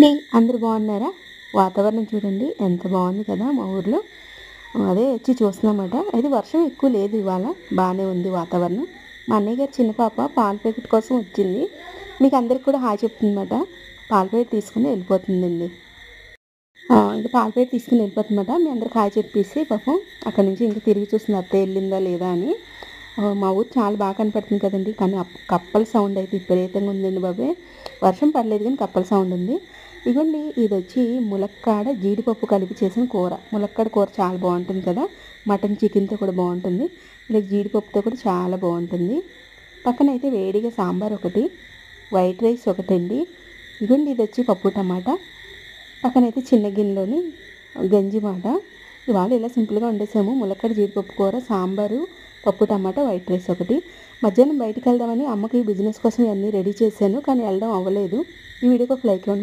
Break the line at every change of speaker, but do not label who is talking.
అండి, అందరూ బాగున్నారా? వాతావరణం చూడండి ఎంత బాగుంది కదా మా ఊర్లో. అదే వచ్చి చూస్తున్నామాట. అయితే వర్షం ఎక్కువ లేదు ఇవాళ, బాగానే ఉంది వాతావరణం. మా అన్నయ్య గారి చిన్న పాప పాల ప్యాకెట్ కోసం వచ్చింది. మీకు అందరికి కూడా హాయ్ చెప్తుందన్నమాట. పాల ప్యాకెట్ తీసుకుని వెళ్ళిపోతుందండి. ఇది పాల ప్యాకెట్ తీసుకుని వెళ్ళిపోతుందన్నమాట. మీ అందరికి హాయ్ చెప్పేసి పాపం అక్కడి నుంచి ఇంకా తిరిగి చూస్తుంది అత్త వెళ్ళిందా లేదా అని. మా ఊరు చాలా బాగా కనపడుతుంది కదండి, కానీ కప్పల సౌండ్ అయితే విపరీతంగా ఉందండి బాబే. వర్షం పడలేదు కానీ కప్పల సౌండ్ ఉంది. ఇదిగోండి, ఇది వచ్చి ములక్కాడ జీడిపప్పు కలిపి చేసిన కూర. ములక్కాడ కూర చాలా బాగుంటుంది కదా, మటన్ చికెన్తో కూడా బాగుంటుంది. ఇలా జీడిపప్పుతో కూడా చాలా బాగుంటుంది. పక్కన అయితే వేడిగా సాంబార్ ఒకటి, వైట్ రైస్ ఒకటండి. ఇదిగోండి, ఇది వచ్చి పప్పు టమాటా. పక్కన అయితే చిన్న గిన్నెలోని గంజి మాట. ఇవాళ ఇలా సింపుల్గా వండేసాము. ములక్కాడ జీడిపప్పు కూర, సాంబారు, పప్పు టమాటా, వైట్ రైస్ ఒకటి. మధ్యాహ్నం బయటికి వెళ్దామని అమ్మకి బిజినెస్ కోసం ఇవన్నీ రెడీ చేశాను, కానీ వెళ్ళడం అవ్వలేదు. ఈ వీడియోకి ఒక లైక్ ఇవ్వండి.